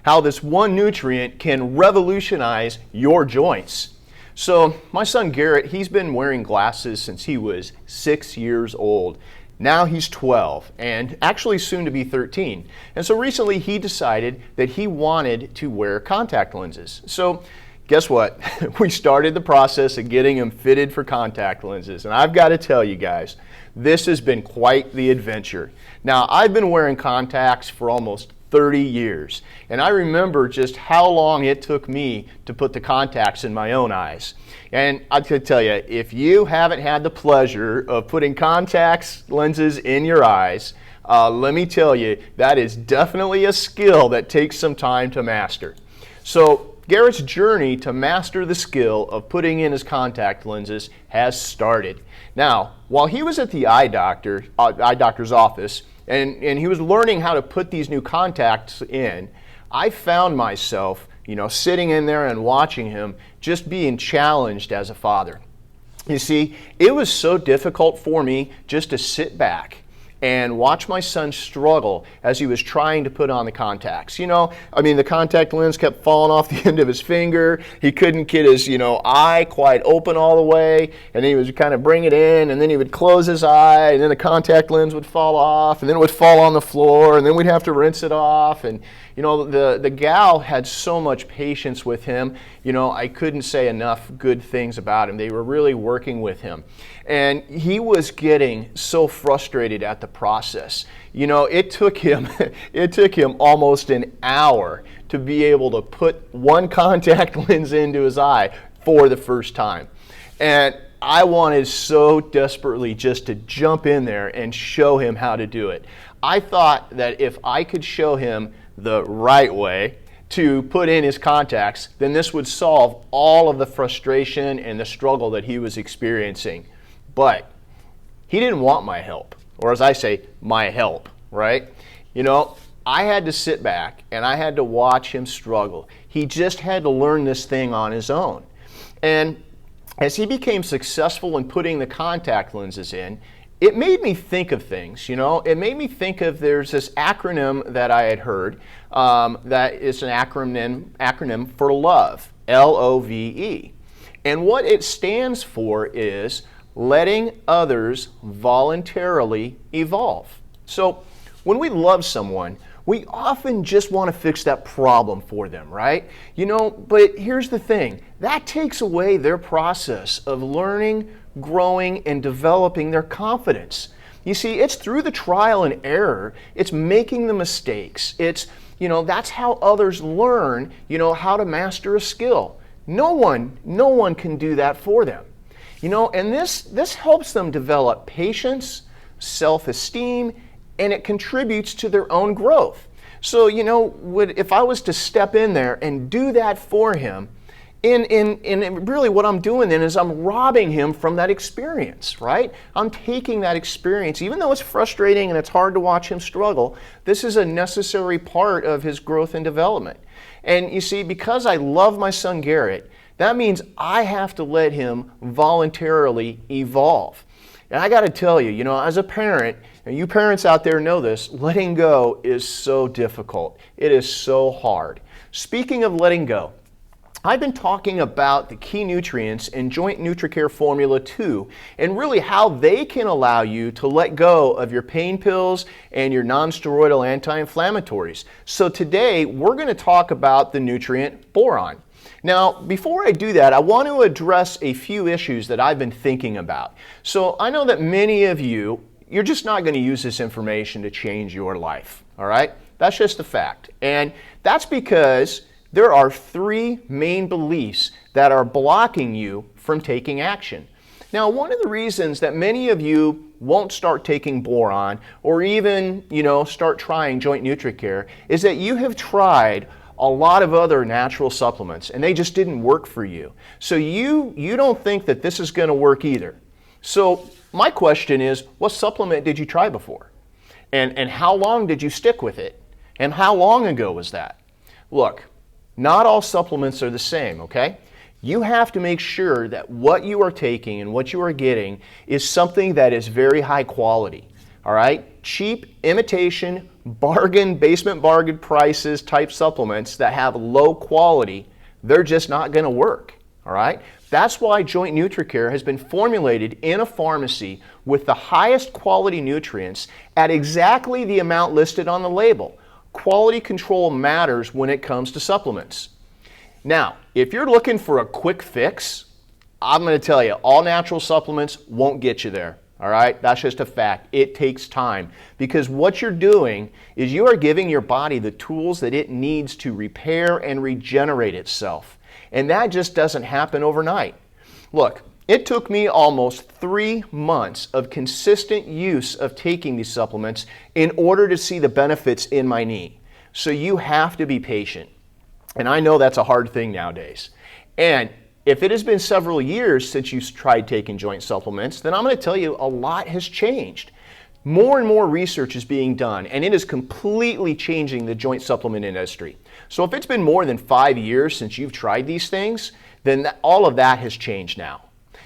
how this one nutrient can revolutionize your joints. So my son Garrett, he's been wearing glasses since he was 6 years old. Now he's 12 and actually soon to be 13. And so recently he decided that he wanted to wear contact lenses. So guess what? We started the process of getting him fitted for contact lenses. And I've got to tell you guys, this has been quite the adventure. Now, I've been wearing contacts for almost 30 years. And I remember just how long it took me to put the contacts in my own eyes. And I could tell you, if you haven't had the pleasure of putting contacts lenses in your eyes, let me tell you, that is definitely a skill that takes some time to master. So Garrett's journey to master the skill of putting in his contact lenses has started. Now, while he was at the eye doctor's office, and he was learning how to put these new contacts in, I found myself, sitting in there and watching him just being challenged as a father. You see, it was so difficult for me just to sit back and watch my son struggle as he was trying to put on the contacts. The contact lens kept falling off the end of his finger. He couldn't get his, eye quite open all the way, and he would kind of bring it in, and then he would close his eye, and then the contact lens would fall off, and then it would fall on the floor, and then we'd have to rinse it off. And the gal had so much patience with him. I couldn't say enough good things about him. They were really working with him. And he was getting so frustrated at the process. It took him almost an hour to be able to put one contact lens into his eye for the first time. And I wanted so desperately just to jump in there and show him how to do it. I thought that if I could show him the right way to put in his contacts, then this would solve all of the frustration and the struggle that he was experiencing. But he didn't want my help, or as I say, my help, right? I had to sit back and I had to watch him struggle. He just had to learn this thing on his own. And as he became successful in putting the contact lenses in, it made me think of things, It made me think of, there's this acronym that I had heard that is an acronym for LOVE, L-O-V-E. And what it stands for is letting others voluntarily evolve. So when we love someone, we often just want to fix that problem for them, right? But here's the thing. That takes away their process of learning, growing, and developing their confidence. You see, it's through the trial and error. It's making the mistakes. It's, that's how others learn, how to master a skill. No one can do that for them. And this helps them develop patience, self-esteem, and it contributes to their own growth. So, if I was to step in there and do that for him, and really what I'm doing then is I'm robbing him from that experience, right? I'm taking that experience, even though it's frustrating and it's hard to watch him struggle, this is a necessary part of his growth and development. And you see, because I love my son Garrett, that means I have to let him voluntarily evolve. And I got to tell you, as a parent, and you parents out there know this, letting go is so difficult. It is so hard. Speaking of letting go, I've been talking about the key nutrients in Joint NutriCare Formula 2 and really how they can allow you to let go of your pain pills and your non-steroidal anti-inflammatories. So today we're going to talk about the nutrient boron. Now, before I do that, I want to address a few issues that I've been thinking about. So I know that many of you're just not going to use this information to change your life, all right? That's just a fact. And that's because there are three main beliefs that are blocking you from taking action. Now, one of the reasons that many of you won't start taking boron or even, start trying Joint NutriCare is that you have tried a lot of other natural supplements and they just didn't work for you. So you don't think that this is going to work either. So my question is, what supplement did you try before? And how long did you stick with it? And how long ago was that? Look, not all supplements are the same, okay? You have to make sure that what you are taking and what you are getting is something that is very high quality, all right? Cheap imitation basement bargain prices type supplements that have low quality, they're just not going to work, all right? That's why Joint NutriCare has been formulated in a pharmacy with the highest quality nutrients at exactly the amount listed on the label. Quality control matters when it comes to supplements. Now, if you're looking for a quick fix, I'm going to tell you, all natural supplements won't get you there. All right, that's just a fact. It takes time because what you're doing is you are giving your body the tools that it needs to repair and regenerate itself. And that just doesn't happen overnight. Look, it took me almost 3 months of consistent use of taking these supplements in order to see the benefits in my knee. So you have to be patient. And I know that's a hard thing nowadays. And if it has been several years since you've tried taking joint supplements, then I'm going to tell you a lot has changed. More and more research is being done, and it is completely changing the joint supplement industry. So if it's been more than 5 years since you've tried these things, then all of that has changed now.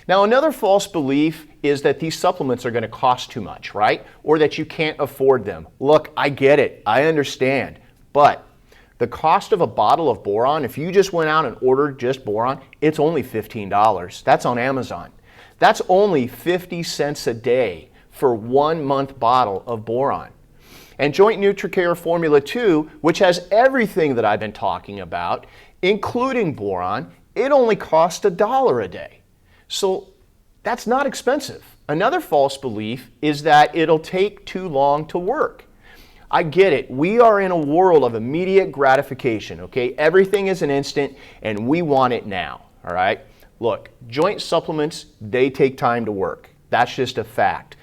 Now, another false belief is that these supplements are going to cost too much, right? Or that you can't afford them. Look, I get it. I understand. But the cost of a bottle of boron, if you just went out and ordered just boron, it's only $15. That's on Amazon. That's only 50 cents a day for 1 month bottle of boron. And Joint NutriCare Formula 2, which has everything that I've been talking about, including boron, it only costs $1 a day. So that's not expensive. Another false belief is that it'll take too long to work. I get it. We are in a world of immediate gratification, okay? Everything is an instant and we want it now, all right? Look, joint supplements, they take time to work. That's just a fact.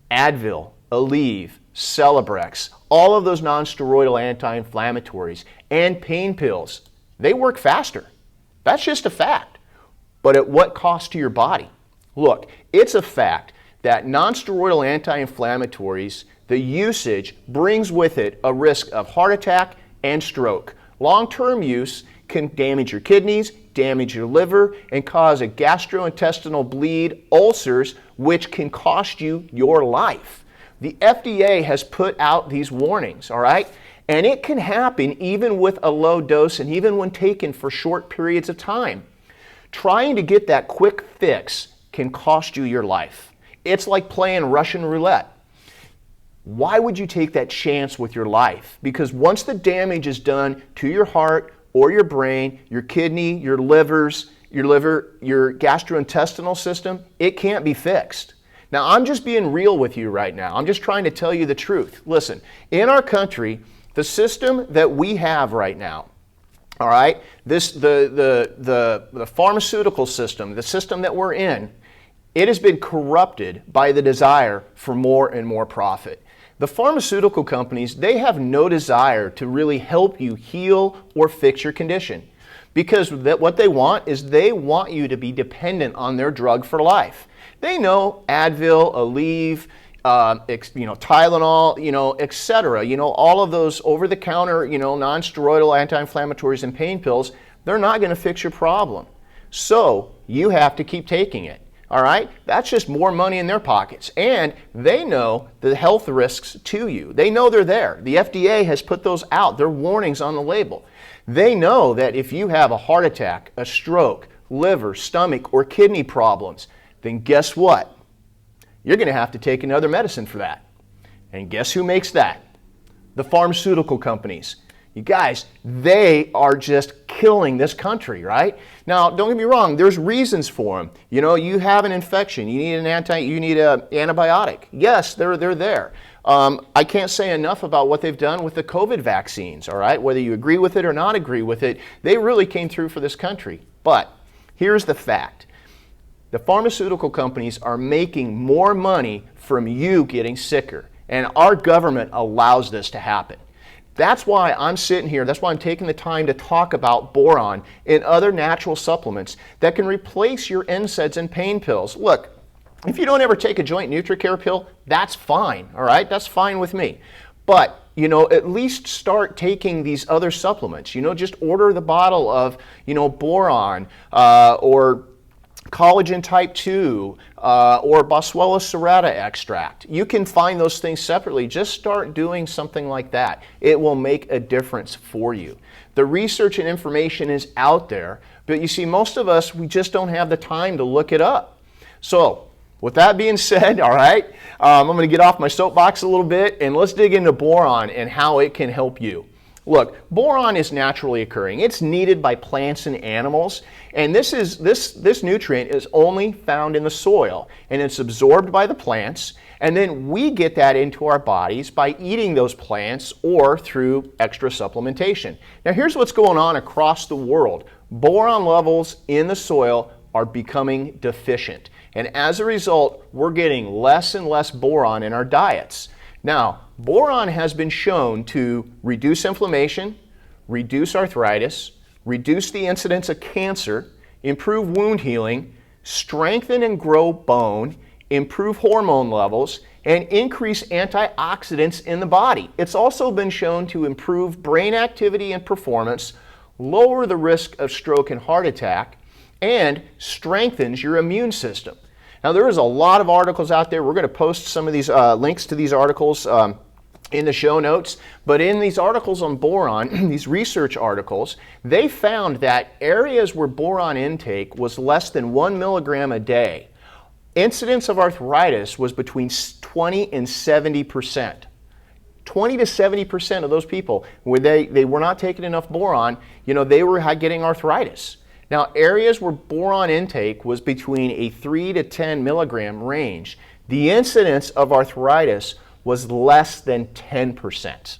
Advil, Aleve, Celebrex, all of those non-steroidal anti-inflammatories and pain pills, they work faster. That's just a fact. But at what cost to your body? Look, it's a fact that non-steroidal anti-inflammatories, the usage brings with it a risk of heart attack and stroke. Long-term use can damage your kidneys, damage your liver, and cause a gastrointestinal bleed, ulcers, which can cost you your life. The FDA has put out these warnings, all right? And it can happen even with a low dose and even when taken for short periods of time. Trying to get that quick fix can cost you your life. It's like playing Russian roulette. Why would you take that chance with your life? Because once the damage is done to your heart or your brain, your kidney, your liver, your gastrointestinal system, it can't be fixed. Now, I'm just being real with you right now. I'm just trying to tell you the truth. Listen, in our country, the system that we have right now, all right, the pharmaceutical system, the system that we're in, it has been corrupted by the desire for more and more profit. The pharmaceutical companies, they have no desire to really help you heal or fix your condition because what they want is they want you to be dependent on their drug for life. They know Advil, Aleve, Tylenol, etc. All of those over-the-counter, non-steroidal anti-inflammatories and pain pills, they're not going to fix your problem. So you have to keep taking it. All right? That's just more money in their pockets. And they know the health risks to you. They know they're there. The FDA has put those out. They're warnings on the label. They know that if you have a heart attack, a stroke, liver, stomach, or kidney problems, then guess what? You're going to have to take another medicine for that. And guess who makes that? The pharmaceutical companies. You guys, they are just killing this country, right? Now, don't get me wrong, there's reasons for them. You have an infection, you need an antibiotic. Yes, they're there. I can't say enough about what they've done with the COVID vaccines, all right? Whether you agree with it or not agree with it, they really came through for this country. But here's the fact. The pharmaceutical companies are making more money from you getting sicker, and our government allows this to happen. That's why I'm sitting here, that's why I'm taking the time to talk about boron and other natural supplements that can replace your NSAIDs and pain pills. Look, if you don't ever take a Joint NutriCare pill, that's fine, all right? That's fine with me. But, at least start taking these other supplements. Just order the bottle of, boron or collagen type 2, or Boswellia serrata extract. You can find those things separately. Just start doing something like that. It will make a difference for you. The research and information is out there, but you see, most of us, we just don't have the time to look it up. So, with that being said, all right, I'm going to get off my soapbox a little bit, and let's dig into boron and how it can help you. Look, boron is naturally occurring. It's needed by plants and animals, and this nutrient is only found in the soil, and it's absorbed by the plants, and then we get that into our bodies by eating those plants or through extra supplementation. Now here's what's going on across the world. Boron levels in the soil are becoming deficient, and as a result, we're getting less and less boron in our diets. Now, boron has been shown to reduce inflammation, reduce arthritis, reduce the incidence of cancer, improve wound healing, strengthen and grow bone, improve hormone levels, and increase antioxidants in the body. It's also been shown to improve brain activity and performance, lower the risk of stroke and heart attack, and strengthens your immune system. Now, there is a lot of articles out there. We're going to post some of these links to these articles in the show notes. But in these articles on boron, these research articles, they found that areas where boron intake was less than 1 milligram a day, incidence of arthritis was between 20 and 70%. 20 to 70% of those people, where they were not taking enough boron, they were getting arthritis. Now, areas where boron intake was between a 3 to 10 milligram range, the incidence of arthritis was less than 10%.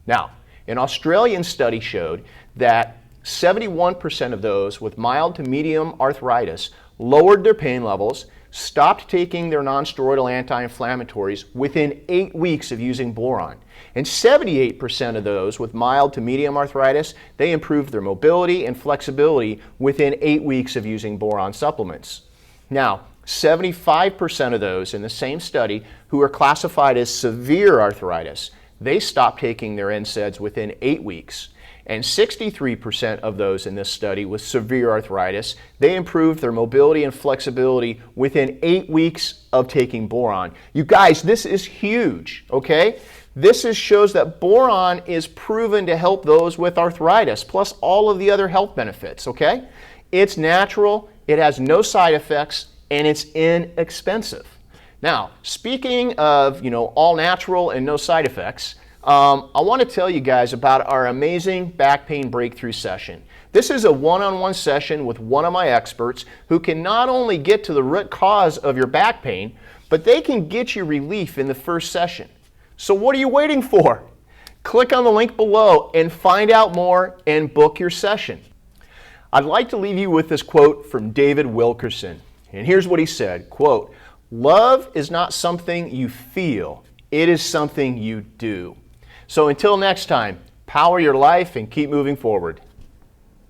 Now, an Australian study showed that 71% of those with mild to medium arthritis lowered their pain levels, stopped taking their non-steroidal anti-inflammatories within 8 weeks of using boron. And 78% of those with mild to medium arthritis, they improved their mobility and flexibility within 8 weeks of using boron supplements. Now, 75% of those in the same study who are classified as severe arthritis, they stopped taking their NSAIDs within 8 weeks. And 63% of those in this study with severe arthritis, they improved their mobility and flexibility within 8 weeks of taking boron. You guys, this is huge, okay? This shows that boron is proven to help those with arthritis, plus all of the other health benefits, okay? It's natural, it has no side effects, and it's inexpensive. Now, speaking of, all natural and no side effects, I want to tell you guys about our amazing back pain breakthrough session. This is a one-on-one session with one of my experts who can not only get to the root cause of your back pain, but they can get you relief in the first session. So what are you waiting for? Click on the link below and find out more and book your session. I'd like to leave you with this quote from David Wilkerson. And here's what he said, quote, "Love is not something you feel, it is something you do." So until next time, power your life and keep moving forward.